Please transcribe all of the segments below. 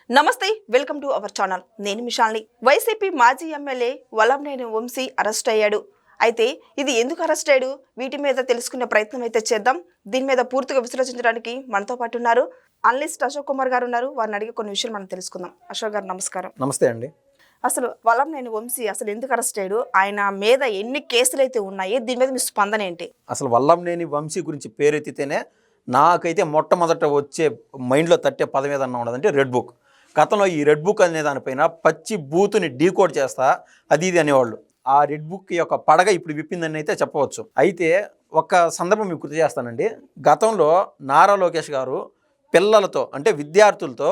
నమస్తే, welcome to our channel. నేను మిషాల్ని. YCP మాజీ ఎమ్మెల్యే వలంనేని వంశీ అరెస్ట్ అయ్యాడు. అయితే ఇది ఎందుకు అరెస్ట్ అయ్యాడు, వీటి మీద తెలుసుకునే ప్రయత్నం అయితే చేద్దాం. దీని మీద పూర్తిగా విశ్లేషించడానికి మనతో పాటు ఉన్నారు అనలిస్ట్ అశోక్ కుమార్ గారు ఉన్నారు. వారిని అడిగి కొన్ని విషయాలు మనం తెలుసుకుందాం. అశోక్ గారు నమస్కారం. నమస్తే అండి. అసలు వలంనేని వంశీ అసలు ఎందుకు అరెస్ట్ అయ్యాడు, ఆయన మీద ఎన్ని కేసులు అయితే ఉన్నాయి, దీని మీద మీ స్పందన ఏంటి? అసలు వల్లంనేని వంశీ గురించి పేరెత్తితేనే నాకైతే మొట్టమొదట వచ్చే మైండ్లో తట్టే పదం ఏదన్నా ఉండదంటే రెడ్ బుక్. గతంలో ఈ రెడ్ బుక్ అనే దానిపైన పచ్చి బూతుని డీకోడ్ చేస్తా అది ఇది అనేవాళ్ళు. ఆ రెడ్ బుక్ యొక్క పడగ ఇప్పుడు విప్పిందని అయితే చెప్పవచ్చు. అయితే ఒక సందర్భం మీకు గుర్తు చేస్తానండి. గతంలో నారా లోకేష్ గారు పిల్లలతో అంటే విద్యార్థులతో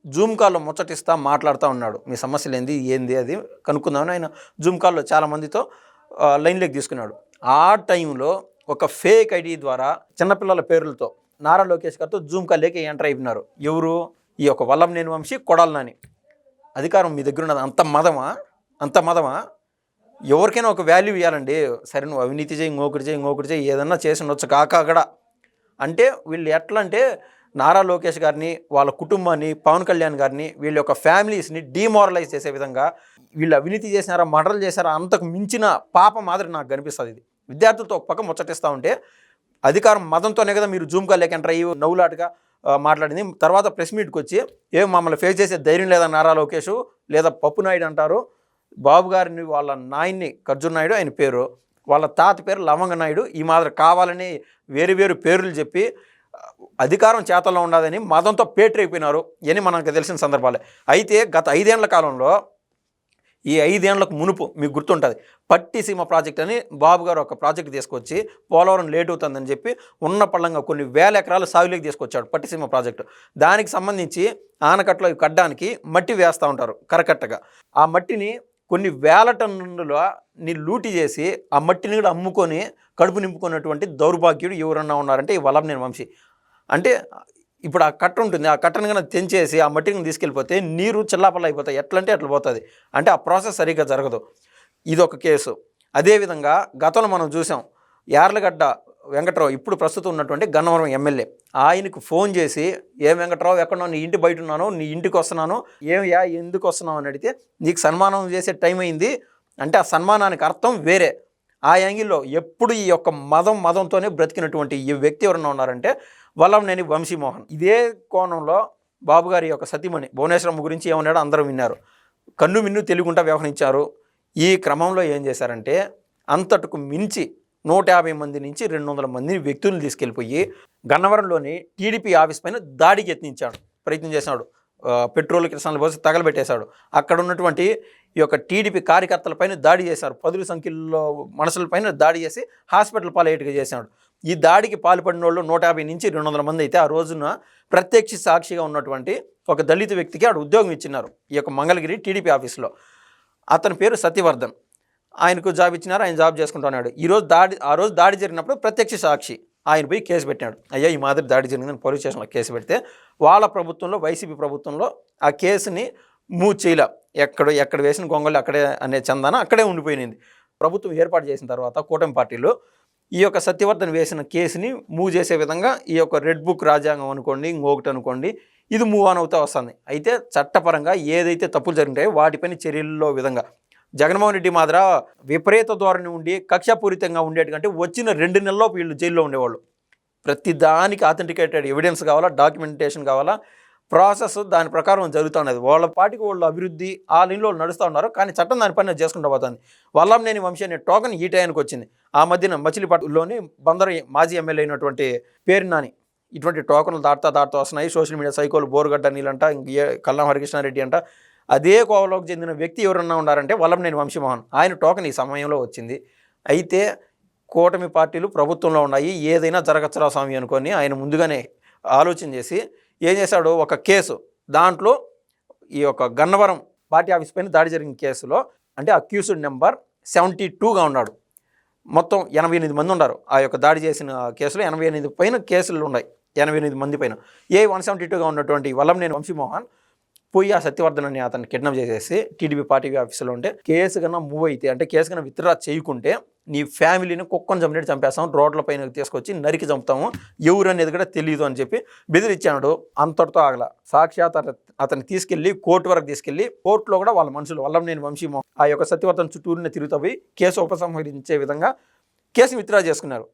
జూమ్ కాల్లో ముచ్చటిస్తా మాట్లాడుతూ ఉన్నాడు. మీ సమస్యలు ఏంది అది కనుక్కుందామని ఆయన జూమ్ కాల్లో చాలామందితో లైన్లోకి తీసుకున్నాడు. ఆ టైంలో ఒక ఫేక్ ఐడి ద్వారా చిన్నపిల్లల పేర్లతో నారా లోకేష్ గారితో జూమ్ కాల్లోకి ఎంటర్ అయిపోయినారు. ఎవరు? ఈ యొక్క వల్లంనేని వంశీ, కొడాలి నాని. అధికారం మీ దగ్గర ఉన్నది. అంత మదమా ఎవరికైనా ఒక వాల్యూ ఇవ్వాలండి. సరే నువ్వు అవినీతి చేయి, ఇంకొకటి చేయి ఏదన్నా చేసి ఉండొచ్చు కాక అక్కడ అంటే వీళ్ళు ఎట్లా అంటే నారా లోకేష్ గారిని, వాళ్ళ కుటుంబాన్ని, పవన్ కళ్యాణ్ గారిని, వీళ్ళ యొక్క ఫ్యామిలీస్ని డీమోరలైజ్ చేసే విధంగా వీళ్ళు అవినీతి చేసినారా, మర్డర్లు చేశారా అంతకు మించిన పాప మాదిరి నాకు కనిపిస్తుంది. ఇది విద్యార్థులతో ఒక పక్క ముచ్చటిస్తూ ఉంటే అధికారం మదంతోనే కదా మీరు జూమ్ కాల్లోకి ఎంటర్ అయ్యి నవ్వులాటగా మాట్లాడింది. తర్వాత ప్రెస్ మీట్కి వచ్చి మమ్మల్ని ఫేస్ చేసే ధైర్యం లేదా నారా లోకేష్, లేదా పప్పు నాయుడు అంటారు. బాబు గారిని వాళ్ళ నాయన్ని ఖర్జూర్ నాయుడు ఆయన పేరు, వాళ్ళ తాత పేరు లవంగ నాయుడు, ఈ మాదిరి కావాలని వేరు పేర్లు చెప్పి అధికారం చేతల్లో ఉండదని మదంతో పేటరైపోయినారు అని మనకు తెలిసిన సందర్భాలే. అయితే గత 5 ఏళ్ల కాలంలో ఈ 5 ఏళ్లకు మునుపు మీకు గుర్తుంటుంది, పట్టిసీమ ప్రాజెక్ట్ అని బాబు గారు ఒక ప్రాజెక్ట్ తీసుకొచ్చి పోలవరం లేట్ అవుతుందని చెప్పి ఉన్న పళ్ళంగా కొన్ని వేల ఎకరాలు సాగులోకి తీసుకొచ్చాడు పట్టిసీమ ప్రాజెక్టు. దానికి సంబంధించి ఆనకట్లో కట్టడానికి మట్టి వేస్తూ ఉంటారు కరకట్టగా. ఆ మట్టిని కొన్ని వేల టన్నులని లూటి చేసి ఆ మట్టిని కూడా అమ్ముకొని కడుపు నింపుకున్నటువంటి దౌర్భాగ్యుడు ఎవరన్నా ఉన్నారంటే ఈ వల్లంనేని వంశీ. అంటే ఇప్పుడు ఆ కట్ట ఉంటుంది, ఆ కట్టను కన్నా తెంచేసి ఆ మట్టిని తీసుకెళ్ళిపోతే నీరు చిల్లాపల్ల అయిపోతాయి. ఎట్లంటే అట్లా పోతుంది. అంటే ఆ ప్రాసెస్ సరిగ్గా జరగదు. ఇదొక కేసు. అదేవిధంగా గతంలో మనం చూసాం యార్లగడ్డ వెంకట్రావు, ఇప్పుడు ప్రస్తుతం ఉన్నటువంటి గన్నవరం ఎమ్మెల్యే, ఆయనకు ఫోన్ చేసి వెంకట్రావు ఎక్కడో నీ ఇంటి బయట ఉన్నాను, నీ ఇంటికి వస్తున్నాను, ఎందుకు వస్తున్నావు అని అడిగితే నీకు సన్మానం చేసే టైం అయింది అంటే ఆ సన్మానానికి అర్థం వేరే. ఆ యాంగిల్లో ఎప్పుడు ఈ యొక్క మదంతోనే బ్రతికినటువంటి ఈ వ్యక్తి ఎవరన్నా ఉన్నారంటే వల్లంనేని వంశీమోహన్. ఇదే కోణంలో బాబు గారి యొక్క సతీమణి భువనేశ్వరమ్మ గురించి ఏమన్నాడో అందరూ విన్నారు. కన్ను మిన్ను తెలుగుంటా వ్యవహరించారు. ఈ క్రమంలో ఏం చేశారంటే అంతటుకు మించి 150 మంది నుంచి 200 మంది వ్యక్తులను తీసుకెళ్ళిపోయి గన్నవరంలోని టీడీపీ ఆఫీస్ పైన దాడికి ప్రయత్నం చేశాడు. పెట్రోల్ కిరసనాలు పోసి తగలబెట్టేశాడు. అక్కడ ఉన్నటువంటి ఈ యొక్క టీడీపీ కార్యకర్తలపైన దాడి చేశారు. 10 సంఖ్యలో మనుషులపైన దాడి చేసి హాస్పిటల్ పాలయ్యేట్టుగా చేశాడు. ఈ దాడికి పాల్పడిన వాళ్ళు 150 నుంచి 200 మంది అయితే ఆ రోజున ప్రత్యక్ష సాక్షిగా ఉన్నటువంటి ఒక దళిత వ్యక్తికి ఆడ ఉద్యోగం ఇచ్చినారు ఈ యొక్క మంగళగిరి టీడీపీ ఆఫీస్లో. అతని పేరు సత్యవర్ధన్. ఆయనకు జాబ్ ఇచ్చినారు, ఆయన జాబ్ చేసుకుంటున్నాడు. ఆ రోజు దాడి జరిగినప్పుడు ప్రత్యక్ష సాక్షి ఆయన పోయి కేసు పెట్టాడు. అయ్యా ఈ మాదిరి దాడి జరిగిందని పోలీస్ స్టేషన్లో కేసు పెడితే వాళ్ళ ప్రభుత్వంలో, వైసీపీ ప్రభుత్వంలో ఆ కేసుని మూవ్ చేయలే. ఎక్కడ వేసిన గొంగళ్ళు అక్కడే అనే చందాన అక్కడే ఉండిపోయింది. ప్రభుత్వం ఏర్పాటు చేసిన తర్వాత కూటమి పార్టీలు ఈ యొక్క సత్యవర్ధన్ వేసిన కేసుని మూవ్ చేసే విధంగా ఈ యొక్క రెడ్ బుక్ రాజ్యాంగం అనుకోండి, ఇంకొకటి అనుకోండి, ఇది మూవ్ ఆన్ అవుతూ వస్తుంది. అయితే చట్టపరంగా ఏదైతే తప్పులు జరిగినాయో వాటిపైన చర్యల్లో విధంగా జగన్మోహన్ రెడ్డి మాదిర విపరీత ధోరణి ఉండి కక్షపూరితంగా ఉండేటికంటే వచ్చిన 2 నెలల్లో వీళ్ళు జైల్లో ఉండేవాళ్ళు. ప్రతి దానికి ఆథెంటికేటెడ్ ఎవిడెన్స్ కావాలా, డాక్యుమెంటేషన్ కావాలా, ప్రాసెస్ దాని ప్రకారం జరుగుతున్నది. వాళ్ళ పార్టీకి వాళ్ళు అభివృద్ధి ఆ లైన్లో నడుస్తూ ఉన్నారు. కానీ చట్టం దాని పని చేసుకుంటూ పోతుంది. వల్లంనేని వంశీ అనే టోకన్ ఈ టైంకి వచ్చింది. ఆ మధ్యన మచిలీపట్నంలోని బందరు మాజీ ఎమ్మెల్యే అయినటువంటి పేరు నాని ఇటువంటి టోకన్లు దాటుతా వస్తున్నాయి. సోషల్ మీడియా సైకోలు బోరుగడ్డ నీళ్ళంట, కల్లం హరికృష్ణారెడ్డి అంట, అదే కోవలోకి చెందిన వ్యక్తి ఎవరన్నా ఉన్నారంటే వల్లంనేని వంశీమోహన్. ఆయన టోకన్ ఈ సమయంలో వచ్చింది. అయితే కూటమి పార్టీలు ప్రభుత్వంలో ఉన్నాయి, ఏదైనా జరగచ్చరా స్వామి అనుకొని ఆయన ముందుగానే ఆలోచన చేసి ఏం చేశాడు, ఒక కేసు దాంట్లో ఈ యొక్క గన్నవరం పార్టీ ఆఫీస్ పైన దాడి జరిగిన కేసులో అంటే అక్యూజ్డ్ నెంబర్ 72గా ఉన్నాడు. మొత్తం 88 మంది ఉన్నారు. ఆ యొక్క దాడి చేసిన కేసులో 88 పైన కేసులు ఉన్నాయి. 88 మంది పైన 172గా ఉన్నటువంటి వల్లంనేని వంశీమోహన్ పోయి ఆ సత్యవర్ధన్ అని అతన్ని కిడ్నాప్ చేసేసి టీడీపీ పార్టీ ఆఫీసులో ఉంటే కేసు కన్నా మూవ్ అయితే అంటే కేసు కన్నా విత్డ్రా చేయకుంటే నీ ఫ్యామిలీని కుక్కను చంపినట్టు చంపేస్తాం, రోడ్ల పైన తీసుకొచ్చి నరికి చంపుతాము, ఎవరు అనేది కూడా తెలియదు అని చెప్పి బెదిరించాడు. అంతటితో ఆగల. సాక్షాత్ అతన్ని తీసుకెళ్లి కోర్టు వరకు తీసుకెళ్లి కోర్టులో కూడా వాళ్ళ మనుషులు వల్లంనేని వంశీ ఆ యొక్క సత్యవర్ధన్ చుట్టూరునే తిరుగుతూ పోయి కేసు ఉపసంహరించే విధంగా కేసుని విత్డ్రా చేసుకున్నారు.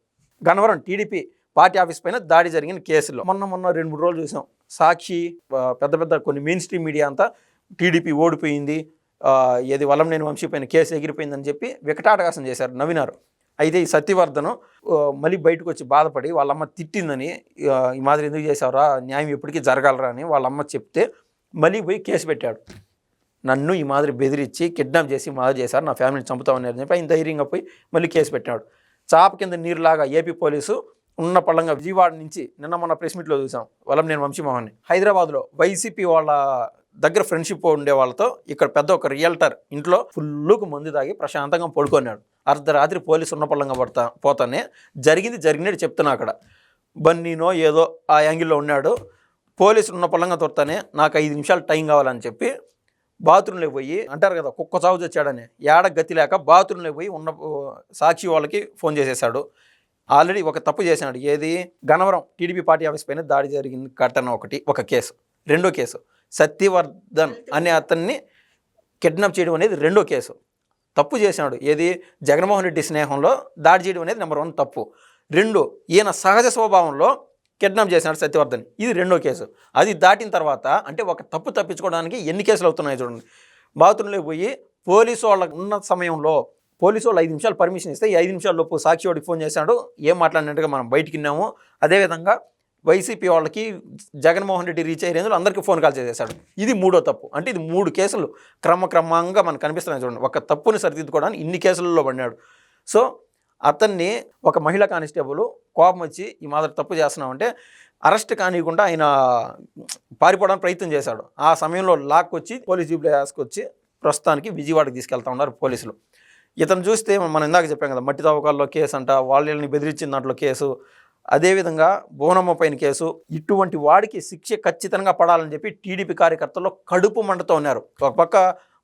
గన్నవరం టీడీపీ పార్టీ ఆఫీస్ పైన దాడి జరిగిన కేసులో మొన్న 2-3 రోజులు చూసాం. సాక్షి పెద్ద కొన్ని మెయిన్ స్ట్రీమ్ మీడియా అంతా టీడీపీ ఓడిపోయింది, ఏది వల్లంనేని వంశీ పైన కేసు ఎగిరిపోయిందని చెప్పి వికటాటహాసం చేశారు, నవ్వినారు. అయితే ఈ సత్యవర్ధన్ మళ్ళీ బయటకు వచ్చి బాధపడి వాళ్ళమ్మ తిట్టిందని, ఈ మాదిరి ఎందుకు చేశారా, న్యాయం ఎప్పటికీ జరగాలరా అని వాళ్ళమ్మ చెప్తే మళ్ళీ పోయి కేసు పెట్టాడు. నన్ను ఈ మాదిరి బెదిరించి కిడ్నాప్ చేసి మాదిరి చేశారు, నా ఫ్యామిలీని చంపుతామని చెప్పి ఆయన ధైర్యంగా పోయి మళ్ళీ కేసు పెట్టాడు. చాప కింద నీరులాగా ఏపీ పోలీసు ఉన్న పళ్ళంగా విజయవాడ నుంచి నిన్న మన ప్రెస్ మీట్లో చూసాం వల్లంనేని వంశీమోహన్ని. హైదరాబాద్లో వైసీపీ వాళ్ళ దగ్గర ఫ్రెండ్షిప్ ఉండే వాళ్ళతో ఇక్కడ పెద్ద ఒక రియల్టర్ ఇంట్లో ఫుల్లుకు మందు తాగి ప్రశాంతంగా పడుకున్నాడు. అర్ధరాత్రి పోలీసు ఉన్న పళ్ళంగా పోతానే జరిగినట్టు చెప్తున్నా. అక్కడ బన్నీనో ఏదో ఆ యాంగిల్లో ఉన్నాడు. పోలీసులు ఉన్న పళ్ళంగా తొడతానే నాకు 5 నిమిషాలు టైం కావాలని చెప్పి బాత్రూంలోకి పోయి, అంటారు కదా కుక్క చావు తెచ్చాడని, ఏడ గతి లేక బాత్రూంలోకి పోయి ఉన్న సాక్షి వాళ్ళకి ఫోన్ చేసేసాడు. ఆల్రెడీ ఒక తప్పు చేసినాడు. ఏది, గన్నవరం టీడీపీ పార్టీ ఆఫీస్ పైన దాడి జరిగింది ఘటన ఒక కేసు. రెండో కేసు సత్యవర్ధన్ అనే అతన్ని కిడ్నాప్ చేయడం అనేది రెండో కేసు. తప్పు చేసినాడు. ఏది, జగన్మోహన్ రెడ్డి స్నేహంలో దాడి చేయడం అనేది నెంబర్ 1 తప్పు. 2, ఈయన సహజ స్వభావంలో కిడ్నాప్ చేసినాడు సత్యవర్ధన్, ఇది రెండో కేసు. అది దాటిన తర్వాత అంటే ఒక తప్పు తప్పించుకోవడానికి ఎన్ని కేసులు అవుతున్నాయి చూడండి. బాత్రూంలోకి పోయి పోలీసు వాళ్ళకు ఉన్న సమయంలో పోలీసు వాళ్ళు 5 నిమిషాలు పర్మిషన్ ఇస్తే ఈ 5 నిమిషాల లోపు సాక్షి వాడికి ఫోన్ చేశాడు, ఏం మాట్లాడినట్టుగా మనం బయటికి విన్నాము. అదేవిధంగా వైసీపీ వాళ్ళకి జగన్మోహన్ రెడ్డి రీచ్ అయ్యే రేంజ్లో అందరికీ ఫోన్ కాల్ చేసేసాడు. ఇది మూడో తప్పు. అంటే ఇది 3 కేసులు క్రమంగా మనకు కనిపిస్తున్నాయి చూడండి. ఒక తప్పుని సరిదిద్దుకోవడానికి ఇన్ని కేసులలో పడినాడు. సో అతన్ని ఒక మహిళా కానిస్టేబుల్ కోపం వచ్చి ఈ మాదిరి తప్పు చేస్తున్నామంటే అరెస్ట్ కానివ్వకుండా ఆయన పారిపోవడానికి ప్రయత్నం చేశాడు. ఆ సమయంలో లాక్కొచ్చి పోలీస్ జీప్లో వేసుకొచ్చి ప్రస్తుతానికి విజయవాడకి తీసుకెళ్తా ఉన్నారు పోలీసులు. ఇతను చూస్తే మనం ఇందాక చెప్పాం కదా, మట్టి తవ్వకాల్లో కేసు అంట, వాళ్ళని బెదిరించిన దాంట్లో కేసు, అదేవిధంగా బోనమ్మ పైన కేసు. ఇటువంటి వాడికి శిక్ష ఖచ్చితంగా పడాలని చెప్పి టీడీపీ కార్యకర్తల్లో కడుపు మంటతో ఉన్నారు. ఒక పక్క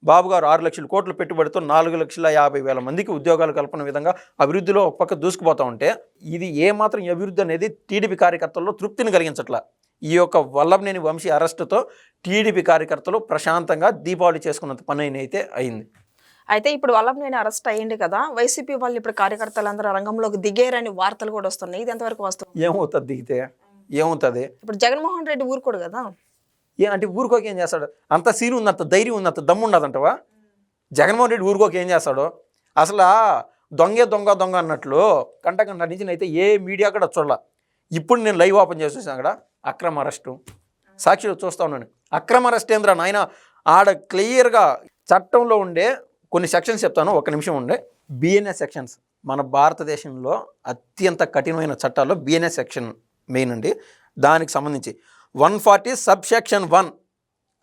బాబు గారు 6 లక్షల కోట్ల పెట్టుబడితో 4,50,000 మందికి ఉద్యోగాలు కల్పన విధంగా అభివృద్ధిలో ఒక పక్క దూసుకుపోతూ ఉంటే, ఇది ఏమాత్రం అభివృద్ధి అనేది టీడీపీ కార్యకర్తల్లో తృప్తిని కలిగించట్లా. ఈ యొక్క వల్లంనేని వంశీ అరెస్టుతో టీడీపీ కార్యకర్తలు ప్రశాంతంగా దీపావళి చేసుకున్నంత పని అయితే అయింది. అయితే ఇప్పుడు వల్లంనేని అరెస్ట్ అయ్యింది కదా, వైసీపీ వాళ్ళు ఇప్పుడు కార్యకర్తలందరూ రంగంలోకి దిగేరని వార్తలు కూడా వస్తున్నాయి. ఇది ఎంతవరకు వస్తుంది? ఏమవుతుంది దిగితే ఏమవుతుంది? ఇప్పుడు జగన్మోహన్ రెడ్డి ఊరుకోడు కదా. అంటే ఊరుకోక ఏం చేస్తాడు? అంత సీన్ ఉంది, అంత ధైర్యం ఉంది, అంత దమ్ము ఉండదంటవా? జగన్మోహన్ రెడ్డి ఊరుకోక ఏం చేస్తాడు? అసలు దొంగ అన్నట్లు కంట నుంచి అయితే ఏ మీడియా కూడా చూడాల. ఇప్పుడు నేను లైవ్ ఓపెన్ చేసి చూసాను అక్కడ అక్రమ అరెస్టు, సాక్షిలో చూస్తా ఉన్నాను. అక్రమ అరెస్ట్ ఏంద్రా నాయన? ఆడ క్లియర్గా చట్టంలో ఉండే కొన్ని సెక్షన్స్ చెప్తాను, 1 నిమిషం ఉండే. బిఎన్ఎస్ సెక్షన్స్ మన భారతదేశంలో అత్యంత కఠినమైన చట్టాల్లో బిఎన్ఎస్ సెక్షన్ మెయిన్ అండి. దానికి సంబంధించి 140 సబ్ సెక్షన్ 1,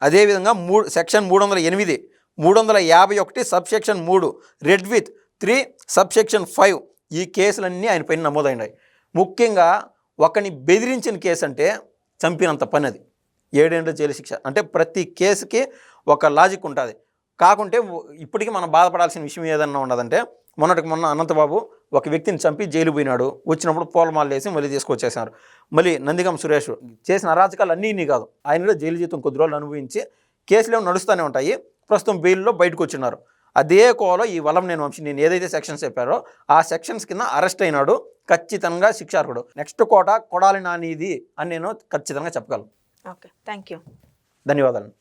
అదేవిధంగా section 308, 351 sub section 3, red with 3 sub section 5 ఈ కేసులన్నీ ఆయన పైన నమోదైనాయి. ముఖ్యంగా ఒకని బెదిరించిన కేసు అంటే చంపినంత పని, అది 7 ఏళ్ల జైలు శిక్ష. అంటే ప్రతి కేసుకి ఒక లాజిక్ ఉంటుంది. కాకుంటే ఇప్పటికీ మనం బాధపడాల్సిన విషయం ఏదన్నా ఉన్నదంటే, మొన్న అనంతబాబు ఒక వ్యక్తిని చంపి జైలు పోయినాడు. వచ్చినప్పుడు పూలమాల వేసి మళ్ళీ తీసుకొచ్చేసారు. మళ్ళీ నందిగం సురేష్ చేసిన అరాచకాలు అన్నీ కాదు, ఆయన కూడా జైలు జీతం కొద్ది రోజులు అనుభవించి కేసులు ఏమో నడుస్తూనే ఉంటాయి. ప్రస్తుతం బెయిల్లో బయటకు వచ్చినారు. అదే కోలో ఈ వల్లంనేని వంశీ నేను ఏదైతే సెక్షన్స్ చెప్పారో ఆ సెక్షన్స్ కింద అరెస్ట్ అయినాడు. ఖచ్చితంగా శిక్షార్హుడు. నెక్స్ట్ కోట కొడాలి నానిది అని నేను ఖచ్చితంగా చెప్పగలను. ఓకే, థ్యాంక్ యూ, ధన్యవాదాలు.